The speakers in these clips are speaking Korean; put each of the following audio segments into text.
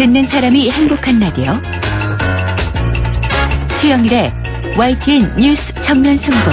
듣는 사람이 행복한 라디오 최영일의 YTN 뉴스 정면 승부.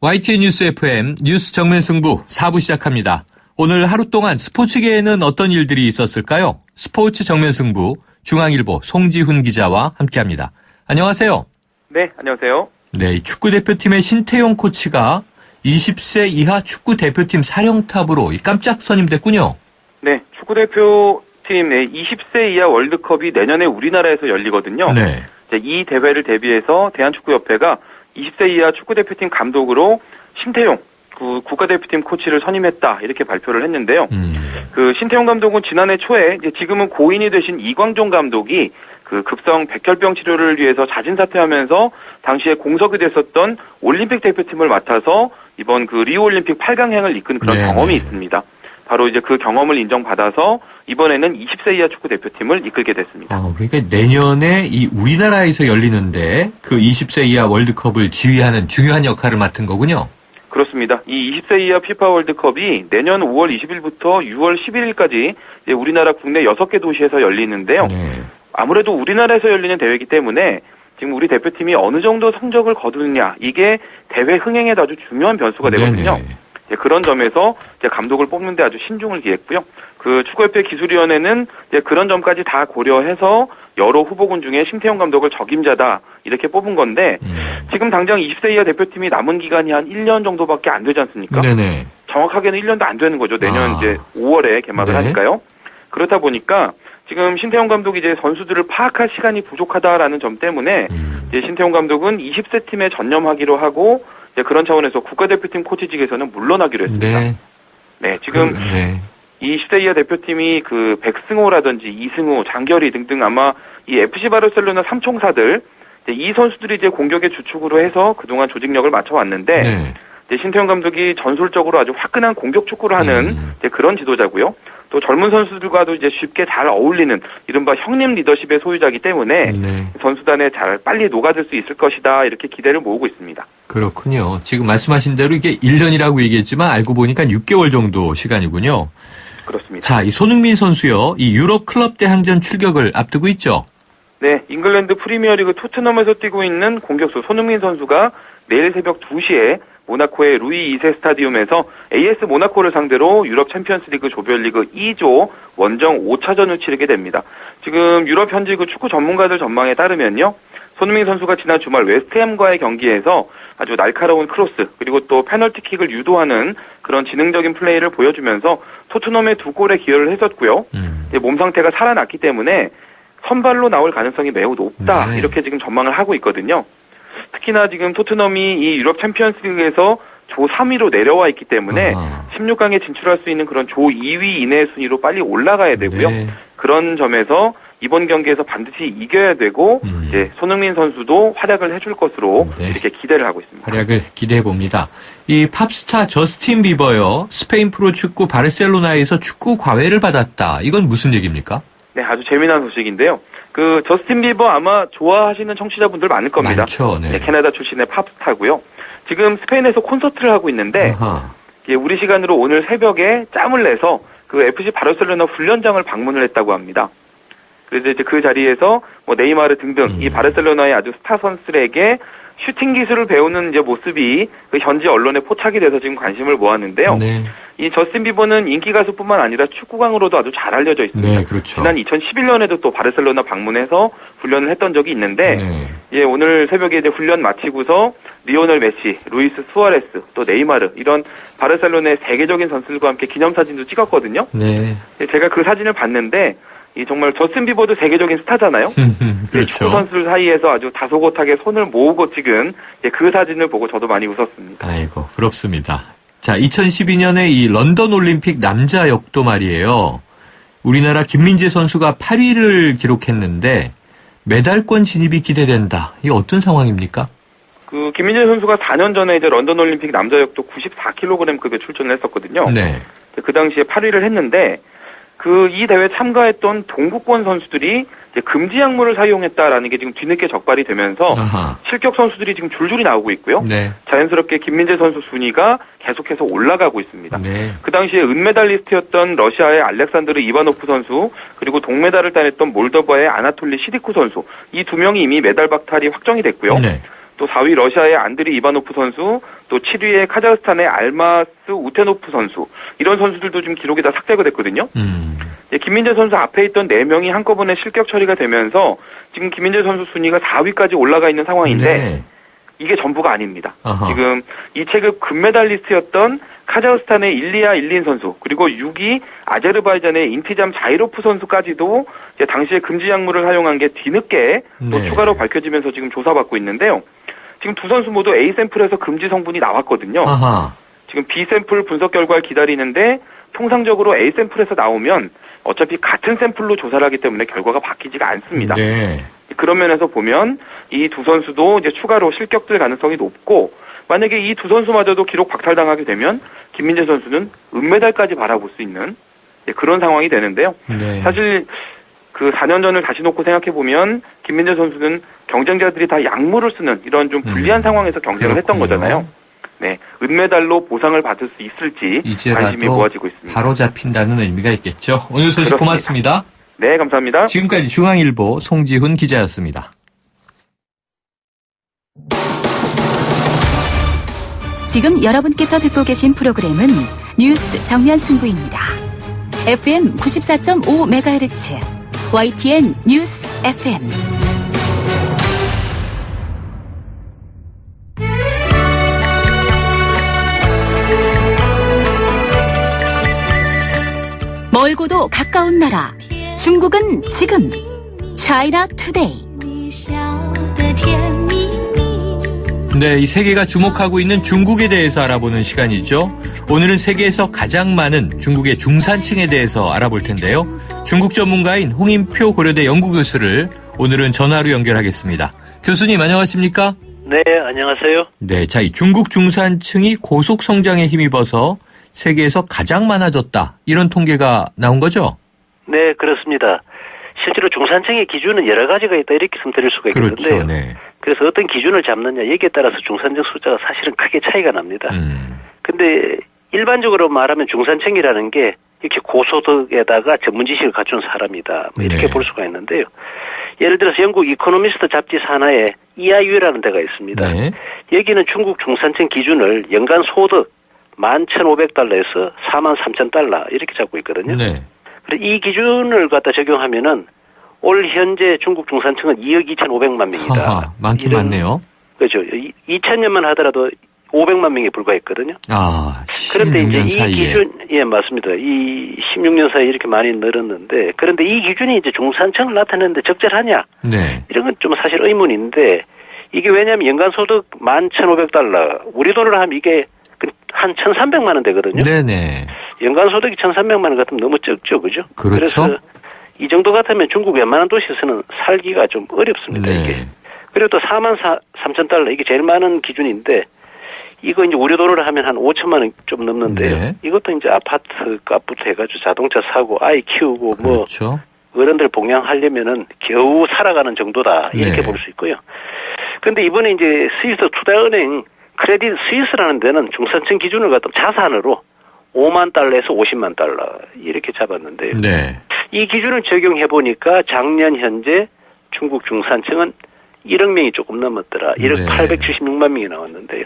YTN 뉴스 FM 뉴스 정면 승부 4부 시작합니다. 오늘 하루 동안 스포츠계에는 어떤 일들이 있었을까요? 스포츠 정면 승부 중앙일보 송지훈 기자와 함께합니다. 안녕하세요. 네, 안녕하세요. 네, 축구대표팀의 신태용 코치가 20세 이하 축구대표팀 사령탑으로 깜짝 선임됐군요. 네, 축구대표팀 20세 이하 월드컵이 내년에 우리나라에서 열리거든요. 네. 이 대회를 대비해서 대한축구협회가 20세 이하 축구대표팀 감독으로 신태용 국가대표팀 코치를 선임했다 이렇게 발표를 했는데요. 그 신태용 감독은 지난해 초에 지금은 고인이 되신 이광종 감독이 그 급성 백혈병 치료를 위해서 자진 사퇴하면서 당시에 공석이 됐었던 올림픽 대표팀을 맡아서 이번 그 리우 올림픽 8강행을 이끈 그런 경험이 있습니다. 바로 이제 그 경험을 인정받아서 이번에는 20세 이하 축구 대표팀을 이끌게 됐습니다. 그러니까 내년에 이 우리나라에서 열리는데 그 20세 이하 월드컵을 지휘하는 중요한 역할을 맡은 거군요. 그렇습니다. 이 20세 이하 피파 월드컵이 내년 5월 20일부터 6월 11일까지 우리나라 국내 6개 도시에서 열리는데요. 네. 아무래도 우리나라에서 열리는 대회이기 때문에 지금 우리 대표팀이 어느 정도 성적을 거두느냐 이게 대회 흥행에도 아주 중요한 변수가 되거든요. 그런 점에서 이제 감독을 뽑는 데 아주 신중을 기했고요. 그 축구협회 기술위원회는 이제 그런 점까지 다 고려해서 여러 후보군 중에 신태용 감독을 적임자다 이렇게 뽑은 건데 지금 당장 20세 이하 대표팀이 남은 기간이 한 1년 정도밖에 안 되지 않습니까? 네네. 정확하게는 1년도 안 되는 거죠. 내년 이제 5월에 개막을 하니까요. 그렇다 보니까 지금 신태용 감독이 이제 선수들을 파악할 시간이 부족하다라는 점 때문에 이제 신태용 감독은 20세 팀에 전념하기로 하고 이제 그런 차원에서 국가대표팀 코치직에서는 물러나기로 했습니다. 네, 지금 20세 이하 대표팀이 그 백승호라든지 이승우, 장결희 등등 아마 이 FC 바르셀로나 삼총사들 이 선수들이 이제 공격의 주축으로 해서 그동안 조직력을 맞춰왔는데 이제 신태용 감독이 전술적으로 아주 화끈한 공격 축구를 하는 이제 그런 지도자고요. 또 젊은 선수들과도 이제 쉽게 잘 어울리는 이른바 형님 리더십의 소유자이기 때문에 선수단에 잘 빨리 녹아들 수 있을 것이다 이렇게 기대를 모으고 있습니다. 그렇군요. 지금 말씀하신 대로 이게 1년이라고 얘기했지만 알고 보니까 6개월 정도 시간이군요. 그렇습니다. 자, 이 손흥민 선수요. 이 유럽 클럽 대항전 출격을 앞두고 있죠. 네, 잉글랜드 프리미어리그 토트넘에서 뛰고 있는 공격수 손흥민 선수가 내일 새벽 2시에 모나코의 루이 2세 스타디움에서 AS 모나코를 상대로 유럽 챔피언스리그 조별리그 2조 원정 5차전을 치르게 됩니다. 지금 유럽 현지 그 축구 전문가들 전망에 따르면요. 손흥민 선수가 지난 주말 웨스트햄과의 경기에서 아주 날카로운 크로스 그리고 또 페널티킥을 유도하는 그런 지능적인 플레이를 보여주면서 토트넘의 2골에 기여를 했었고요. 몸 상태가 살아났기 때문에 선발로 나올 가능성이 매우 높다 이렇게 지금 전망을 하고 있거든요. 특히나 지금 토트넘이 이 유럽 챔피언스리그에서 조 3위로 내려와 있기 때문에 16강에 진출할 수 있는 그런 조 2위 이내 순위로 빨리 올라가야 되고요. 그런 점에서 이번 경기에서 반드시 이겨야 되고 이제 손흥민 선수도 활약을 해줄 것으로 이렇게 기대를 하고 있습니다. 활약을 기대해 봅니다. 이 팝스타 저스틴 비버요. 스페인 프로축구 바르셀로나에서 축구 과외를 받았다. 이건 무슨 얘기입니까? 네, 아주 재미난 소식인데요. 그 저스틴 비버 아마 좋아하시는 청취자분들 많을 겁니다. 많죠. 네. 캐나다 출신의 팝스타고요. 지금 스페인에서 콘서트를 하고 있는데 우리 시간으로 오늘 새벽에 짬을 내서 그 FC 바르셀로나 훈련장을 방문을 했다고 합니다. 그래서 이제 그 자리에서 뭐 네이마르 등등 이 바르셀로나의 아주 스타 선수들에게 슈팅 기술을 배우는 이제 모습이 그 현지 언론에 포착이 돼서 지금 관심을 모았는데요. 이 저스틴 비버는 인기 가수뿐만 아니라 축구광으로도 아주 잘 알려져 있습니다. 네, 그렇죠. 지난 2011년에도 또 바르셀로나 방문해서 훈련을 했던 적이 있는데 오늘 새벽에 이제 훈련 마치고서 리오넬 메시, 루이스 수아레스, 또 네이마르 이런 바르셀로나의 세계적인 선수들과 함께 기념사진도 찍었거든요. 제가 그 사진을 봤는데 이 정말 저스틴 비버도 세계적인 스타잖아요. 그렇죠. 축구 선수들 사이에서 아주 다소곳하게 손을 모으고 찍은 그 사진을 보고 저도 많이 웃었습니다. 아이고, 부럽습니다. 자, 2012년에 이 런던 올림픽 남자 역도 말이에요. 우리나라 김민재 선수가 8위를 기록했는데 메달권 진입이 기대된다. 이게 어떤 상황입니까? 그 김민재 선수가 4년 전에 이제 런던 올림픽 남자 역도 94kg급에 출전을 했었거든요. 그 당시에 8위를 했는데 이 대회에 참가했던 동부권 선수들이 이제 금지 약물을 사용했다라는 게 지금 뒤늦게 적발이 되면서 아하. 실격 선수들이 지금 줄줄이 나오고 있고요. 네. 자연스럽게 김민재 선수 순위가 계속해서 올라가고 있습니다. 네. 그 당시에 은메달리스트였던 러시아의 알렉산드르 이바노프 선수, 그리고 동메달을 따냈던 몰도바의 아나톨리 시디쿠 선수, 이 두 명이 이미 메달 박탈이 확정이 됐고요. 네. 또 4위 러시아의 안드리 이바노프 선수, 또 7위의 카자흐스탄의 알마스 우테노프 선수, 이런 선수들도 지금 기록이 다 삭제가 됐거든요. 김민재 선수 앞에 있던 4명이 한꺼번에 실격 처리가 되면서 지금 김민재 선수 순위가 4위까지 올라가 있는 상황인데 네. 이게 전부가 아닙니다. 아하. 지금 이 체급 금메달리스트였던 카자흐스탄의 일리아 일린 선수, 그리고 6위 아제르바이잔의 인티잠 자이로프 선수까지도 이제 당시에 금지 약물을 사용한 게 뒤늦게 또 네. 추가로 밝혀지면서 지금 조사받고 있는데요. 지금 두 선수 모두 A 샘플에서 금지 성분이 나왔거든요. 아하. 지금 B 샘플 분석 결과를 기다리는데 통상적으로 A 샘플에서 나오면 어차피 같은 샘플로 조사를 하기 때문에 결과가 바뀌지가 않습니다. 네. 그런 면에서 보면 이 두 선수도 이제 추가로 실격될 가능성이 높고, 만약에 이 두 선수마저도 기록 박탈당하게 되면 김민재 선수는 은메달까지 바라볼 수 있는 그런 상황이 되는데요. 네. 사실 그 4년 전을 다시 놓고 생각해 보면 김민재 선수는 경쟁자들이 다 약물을 쓰는 이런 좀 불리한 상황에서 경쟁을 했던 그렇군요. 거잖아요. 네, 은메달로 보상을 받을 수 있을지 관심이 이제라도 모아지고 있습니다. 바로 잡힌다는 의미가 있겠죠. 오늘 소식 그렇습니다. 고맙습니다. 네, 감사합니다. 지금까지 중앙일보 송지훈 기자였습니다. 지금 여러분께서 듣고 계신 프로그램은 뉴스 정면 승부입니다. FM 94.5MHz YTN 뉴스 FM. 멀고도 가까운 나라 중국은 지금 China Today. 네, 이 세계가 주목하고 있는 중국에 대해서 알아보는 시간이죠. 오늘은 세계에서 가장 많은 중국의 중산층에 대해서 알아볼 텐데요. 중국 전문가인 홍인표 고려대 연구교수를 오늘은 전화로 연결하겠습니다. 교수님 안녕하십니까? 네, 안녕하세요. 네, 자, 이 중국 중산층이 고속 성장에 힘입어서 세계에서 가장 많아졌다. 이런 통계가 나온 거죠? 네, 그렇습니다. 실제로 중산층의 기준은 여러 가지가 있다 이렇게 말씀드릴 수가 있는데요. 그렇죠. 네. 그래서 어떤 기준을 잡느냐 여기에 따라서 중산층 숫자가 사실은 크게 차이가 납니다. 근데 일반적으로 말하면 중산층이라는 게 이렇게 고소득에다가 전문 지식을 갖춘 사람이다. 뭐 이렇게 네. 볼 수가 있는데요. 예를 들어서 영국 이코노미스트 잡지 산하에 EIU라는 데가 있습니다. 네. 여기는 중국 중산층 기준을 연간 소득 11,500달러에서 43,000달러 이렇게 잡고 있거든요. 네. 그래서 이 기준을 갖다 적용하면은 올 현재 중국 중산층은 2억 2,500만 명이다. 하하, 많긴 많네요. 그렇죠. 2000년만 하더라도 500만 명에 불과했거든요. 아, 그런데 16년 이제 사이에. 이 기준, 예, 맞습니다. 이 16년 사이에 이렇게 많이 늘었는데, 그런데 이 기준이 이제 중산층을 나타내는데 적절하냐? 네. 이런 건 좀 사실 의문인데, 이게 왜냐하면 연간 소득 11,500달러, 우리 돈으로 하면 이게 한 1,300만 원 되거든요. 네네. 연간 소득이 1,300만 원 같으면 너무 적죠, 그죠? 그렇죠. 그래서 이 정도 같으면 중국 웬만한 도시에서는 살기가 좀 어렵습니다, 네. 이게. 그리고 또 43,000달러, 이게 제일 많은 기준인데, 이거 이제 우리 돈으로 하면 한 5천만 원 좀 넘는데요. 네. 이것도 이제 아파트 값부터 해가지고 자동차 사고, 아이 키우고, 그렇죠. 뭐, 어른들 봉양하려면은 겨우 살아가는 정도다. 이렇게 네. 볼 수 있고요. 근데 이번에 이제 스위스 투자은행 크레딧 스위스라는 데는 중산층 기준을 갖다 자산으로 5만 달러에서 50만 달러 이렇게 잡았는데요. 네. 이 기준을 적용해 보니까 작년 현재 중국 중산층은 1억 명이 조금 넘었더라. 1억 네. 876만 명이 나왔는데요.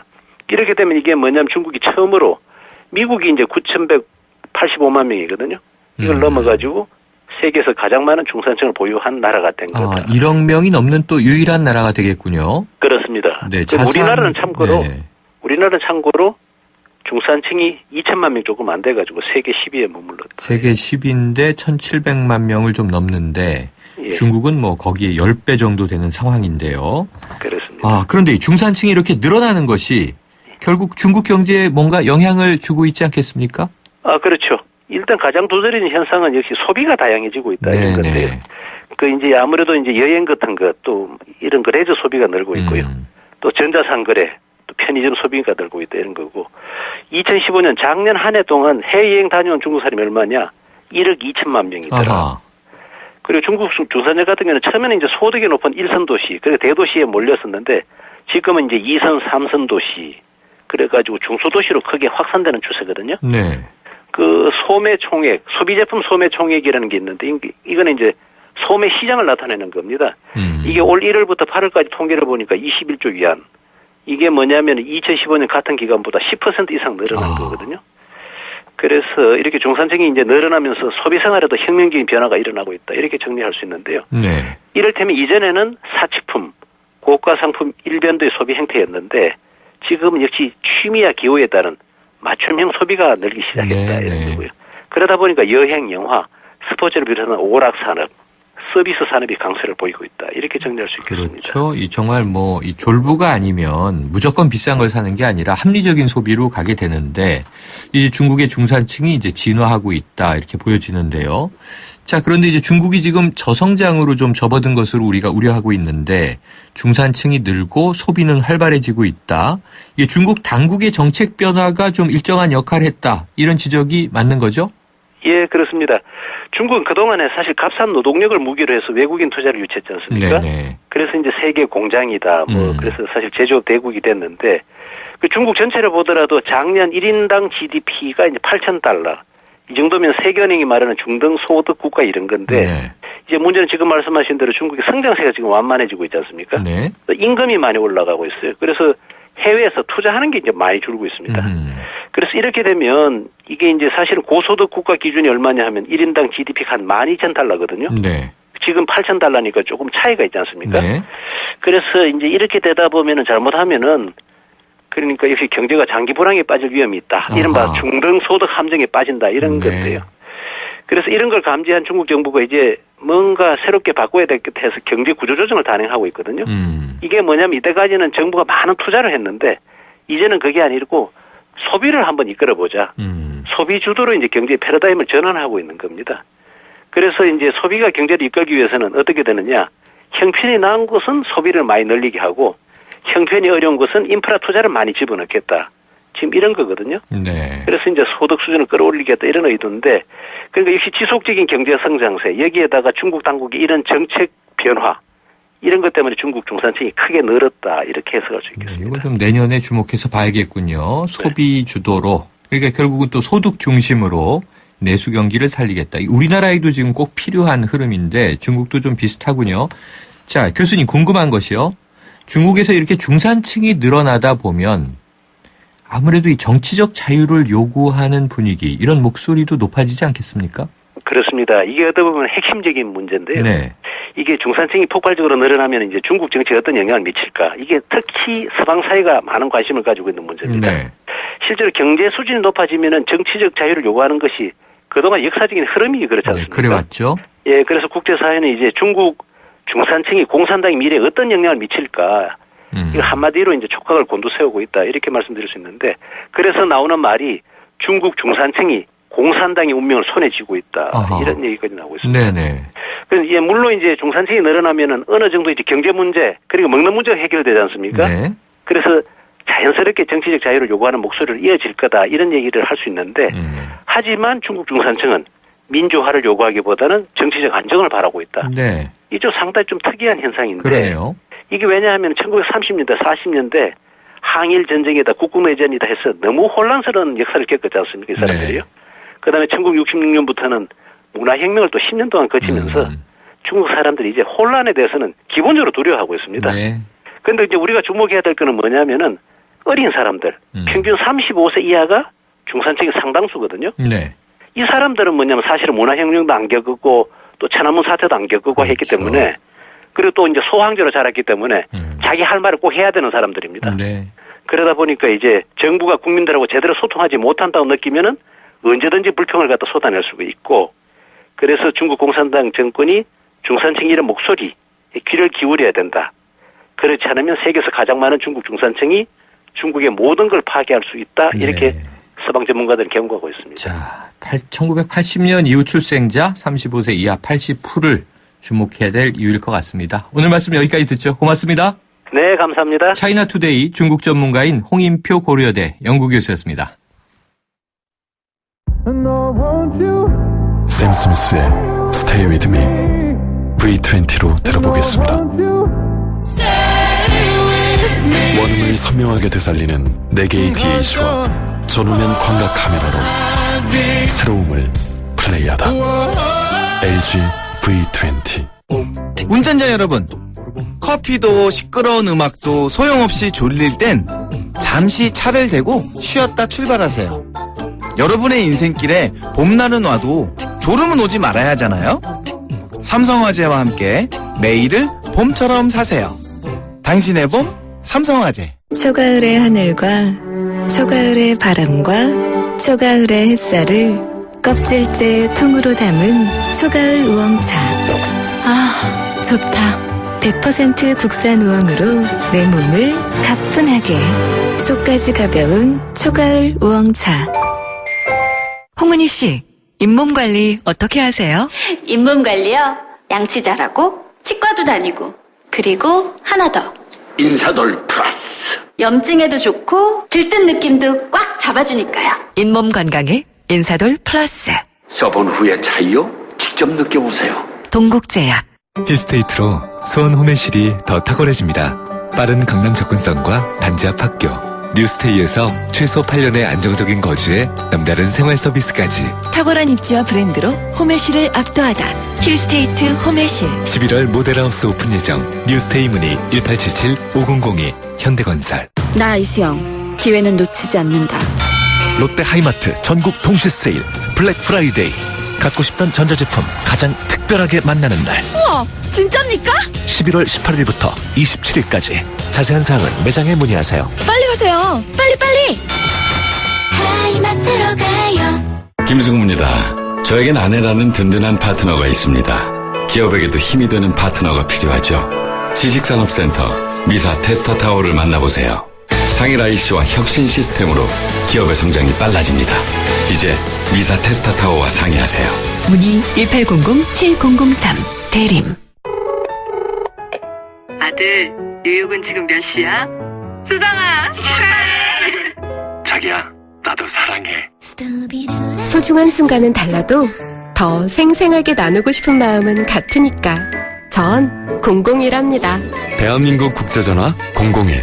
이렇게 되면 이게 뭐냐면 중국이 처음으로 미국이 이제 9,185만 명이거든요. 이걸 넘어가지고 세계에서 가장 많은 중산층을 보유한 나라가 된 거다. 아, 1억 명이 넘는 또 유일한 나라가 되겠군요. 그렇습니다. 네, 우리나라는 참고로 네. 중산층이 2천만 명 조금 안 돼가지고 세계 10위에 머물렀다. 세계 10위인데 1,700만 명을 좀 넘는데 예. 중국은 뭐 거기에 10배 정도 되는 상황인데요. 그렇습니다. 아, 그런데 이 중산층이 이렇게 늘어나는 것이 결국 중국 경제에 뭔가 영향을 주고 있지 않겠습니까? 아, 그렇죠. 일단 가장 두드러지는 현상은 역시 소비가 다양해지고 있다 이런 건데요. 그 이제 아무래도 이제 여행 같은 것 또 이런 거 레저 소비가 늘고 있고요. 또 전자상거래, 또 편의점 소비가 늘고 있다 이런 거고. 2015년 작년 한 해 동안 해외여행 다녀온 중국 사람이 얼마냐? 1억 2천만 명이더라. 아하. 그리고 중국 중산층 같은 경우는 처음에는 이제 소득이 높은 1선 도시, 그리고 대도시에 몰렸었는데 지금은 이제 2선, 3선 도시, 그래가지고 중소도시로 크게 확산되는 추세거든요. 네. 그 소매 총액, 소비제품 소매 총액이라는 게 있는데 이거는 이제 소매 시장을 나타내는 겁니다. 이게 올 1월부터 8월까지 통계를 보니까 21조 위안. 이게 뭐냐면 2015년 같은 기간보다 10% 이상 늘어난 거거든요. 그래서 이렇게 중산층이 이제 늘어나면서 소비 생활에도 혁명적인 변화가 일어나고 있다. 이렇게 정리할 수 있는데요. 네. 이를테면 이전에는 사치품, 고가 상품 일변도의 소비 행태였는데 지금은 역시 취미와 기호에 따른 맞춤형 소비가 늘기 시작했다. 이런 거고요. 그러다 보니까 여행, 영화, 스포츠를 비롯한 오락 산업, 서비스 산업이 강세를 보이고 있다. 이렇게 정리할 수 있겠습니다. 그렇죠. 이 정말 뭐 이 졸부가 아니면 무조건 비싼 걸 사는 게 아니라 합리적인 소비로 가게 되는데 이제 중국의 중산층이 이제 진화하고 있다 이렇게 보여지는데요. 자, 그런데 이제 중국이 지금 저성장으로 좀 접어든 것으로 우리가 우려하고 있는데 중산층이 늘고 소비는 활발해지고 있다. 이게 중국 당국의 정책 변화가 좀 일정한 역할을 했다. 이런 지적이 맞는 거죠? 예, 그렇습니다. 중국은 그동안에 사실 값싼 노동력을 무기로 해서 외국인 투자를 유치했지 않습니까? 네네. 그래서 이제 세계 공장이다. 그래서 사실 제조업 대국이 됐는데 그 중국 전체를 보더라도 작년 1인당 GDP가 이제 8,000달러. 이 정도면 세계은행이 말하는 중등 소득 국가 이런 건데 네. 이제 문제는 지금 말씀하신 대로 중국의 성장세가 지금 완만해지고 있지 않습니까? 네. 임금이 많이 올라가고 있어요. 그래서 해외에서 투자하는 게 이제 많이 줄고 있습니다. 그래서 이렇게 되면 이게 이제 사실은 고소득 국가 기준이 얼마냐 하면 1인당 GDP가 한 12,000달러거든요. 네. 지금 8,000달러니까 조금 차이가 있지 않습니까? 네. 그래서 이제 이렇게 되다 보면은 잘못하면은 그러니까 역시 경제가 장기 불황에 빠질 위험이 있다. 이른바 중등 소득 함정에 빠진다. 이런 건데요. 그래서 이런 걸 감지한 중국 정부가 이제 뭔가 새롭게 바꿔야 될 것 해서 경제 구조 조정을 단행하고 있거든요. 이게 뭐냐면 이때까지는 정부가 많은 투자를 했는데 이제는 그게 아니고 소비를 한번 이끌어보자. 소비 주도로 이제 경제 패러다임을 전환하고 있는 겁니다. 그래서 이제 소비가 경제를 이끌기 위해서는 어떻게 되느냐. 형편이 나은 곳은 소비를 많이 늘리게 하고 형편이 어려운 것은 인프라 투자를 많이 집어넣겠다. 지금 이런 거거든요. 네. 그래서 이제 소득 수준을 끌어올리겠다 이런 의도인데 그러니까 역시 지속적인 경제 성장세 여기에다가 중국 당국의 이런 정책 변화 이런 것 때문에 중국 중산층이 크게 늘었다 이렇게 해석할 수 있겠습니다. 네, 이거 좀 내년에 주목해서 봐야겠군요. 소비 주도로 그러니까 결국은 또 소득 중심으로 내수 경기를 살리겠다. 우리나라에도 지금 꼭 필요한 흐름인데 중국도 좀 비슷하군요. 자, 교수님 궁금한 것이요. 중국에서 이렇게 중산층이 늘어나다 보면 아무래도 이 정치적 자유를 요구하는 분위기 이런 목소리도 높아지지 않겠습니까? 그렇습니다. 이게 어떻게 보면 핵심적인 문제인데요. 네. 이게 중산층이 폭발적으로 늘어나면 이제 중국 정치에 어떤 영향을 미칠까? 이게 특히 서방 사회가 많은 관심을 가지고 있는 문제입니다. 네. 실제로 경제 수준이 높아지면은 정치적 자유를 요구하는 것이 그동안 역사적인 흐름이 그렇지 않습니까? 네, 그래왔죠. 예, 그래서 국제사회는 이제 중국 중산층이 공산당의 미래에 어떤 영향을 미칠까? 이거 한마디로 이제 촉각을 곤두세우고 있다. 이렇게 말씀드릴 수 있는데 그래서 나오는 말이 중국 중산층이 공산당의 운명을 손에 쥐고 있다. 아하. 이런 얘기까지 나오고 있습니다. 네네. 그래서 이제 물론 이제 중산층이 늘어나면은 어느 정도 이제 경제 문제 그리고 먹는 문제가 해결되지 않습니까? 네. 그래서 자연스럽게 정치적 자유를 요구하는 목소리를 이어질 거다. 이런 얘기를 할 수 있는데 하지만 중국 중산층은 민주화를 요구하기보다는 정치적 안정을 바라고 있다. 네. 이게 좀 상당히 좀 특이한 현상인데 그러네요. 이게 왜냐하면 1930년대, 40년대 항일 전쟁이다, 국군내전이다 해서 너무 혼란스러운 역사를 겪었지 않습니까? 이 사람들이요. 네. 그다음에 1966년부터는 문화혁명을 또 10년 동안 거치면서 중국 사람들이 이제 혼란에 대해서는 기본적으로 두려워하고 있습니다. 네. 그런데 이제 우리가 주목해야 될 거는 뭐냐면은 어린 사람들, 평균 35세 이하가 중산층의 상당수거든요. 네. 이 사람들은 뭐냐면 사실은 문화혁명도 안 겪었고 또 천안문 사태도 안 겪고 그렇죠. 했기 때문에 그리고 또 이제 소황제로 자랐기 때문에 자기 할 말을 꼭 해야 되는 사람들입니다. 네. 그러다 보니까 이제 정부가 국민들하고 제대로 소통하지 못한다고 느끼면은 언제든지 불평을 갖다 쏟아낼 수가 있고 그래서 중국 공산당 정권이 중산층 이런 목소리에 귀를 기울여야 된다. 그렇지 않으면 세계에서 가장 많은 중국 중산층이 중국의 모든 걸 파괴할 수 있다. 이렇게 네. 서방 전문가들은 경고하고 있습니다. 자, 1980년 이후 출생자 35세 이하 80%를 주목해야 될 이유일 것 같습니다. 오늘 말씀 여기까지 듣죠. 고맙습니다. 네, 감사합니다. 차이나투데이 중국 전문가인 홍인표 고려대 연구교수였습니다. 샘 스미스의 Stay With Me V20로 들어보겠습니다. 원음을 선명하게 되살리는 4개의 DAC와 전후면 광각 카메라로 새로움을 플레이하다. LG V20. 운전자 여러분, 커피도 시끄러운 음악도 소용없이 졸릴 땐 잠시 차를 대고 쉬었다 출발하세요. 여러분의 인생길에 봄날은 와도 졸음은 오지 말아야 하잖아요. 삼성화재와 함께 매일을 봄처럼 사세요. 당신의 봄, 삼성화재. 초가을의 하늘과 초가을의 바람과 초가을의 햇살을 껍질째 통으로 담은 초가을 우엉차. 아, 좋다. 100% 국산 우엉으로 내 몸을 가뿐하게. 속까지 가벼운 초가을 우엉차. 홍은희 씨, 잇몸 관리 어떻게 하세요? 잇몸 관리요? 양치 잘하고 치과도 다니고 그리고 하나 더 인사돌 플러스. 염증에도 좋고 들뜬 느낌도 꽉 잡아주니까요. 잇몸 건강에 인사돌 플러스. 써본 후의 차이요? 직접 느껴보세요. 동국제약. 힐스테이트로 수원 홈앤실이 더 탁월해집니다. 빠른 강남 접근성과 단지앞 학교, 뉴스테이에서 최소 8년의 안정적인 거주에 남다른 생활 서비스까지. 탁월한 입지와 브랜드로 홈앤실을 압도하다. 힐스테이트 홈앤실. 11월 모델하우스 오픈 예정. 뉴스테이 문의 1877-5002 현대건설. 나 이수영. 기회는 놓치지 않는다. 롯데 하이마트 전국 동시 세일 블랙 프라이데이. 갖고 싶던 전자제품 가장 특별하게 만나는 날. 우와, 진짜입니까? 11월 18일부터 27일까지. 자세한 사항은 매장에 문의하세요. 빨리 가세요. 빨리. 하이마트로 가요. 김승우입니다. 저에겐 아내라는 든든한 파트너가 있습니다. 기업에게도 힘이 되는 파트너가 필요하죠. 지식산업센터 미사 테스터타워를 만나보세요. 상일 IC와 혁신 시스템으로 기업의 성장이 빨라집니다. 이제 미사 테스터타워와 상의하세요. 문의 1800-7003 대림. 아들, 뉴욕은 지금 몇 시야? 수정아, 축하해! 자기야, 나도 사랑해. 소중한 순간은 달라도 더 생생하게 나누고 싶은 마음은 같으니까 전 001합니다. 대한민국 국제전화 001.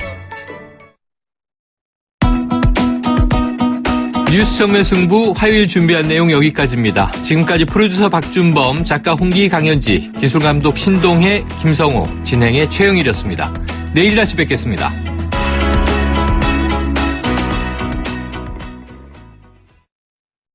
뉴스 정면 승부 화요일 준비한 내용 여기까지입니다. 지금까지 프로듀서 박준범, 작가 홍기, 강현지, 기술감독 신동해, 김성호, 진행의 최영일이었습니다. 내일 다시 뵙겠습니다.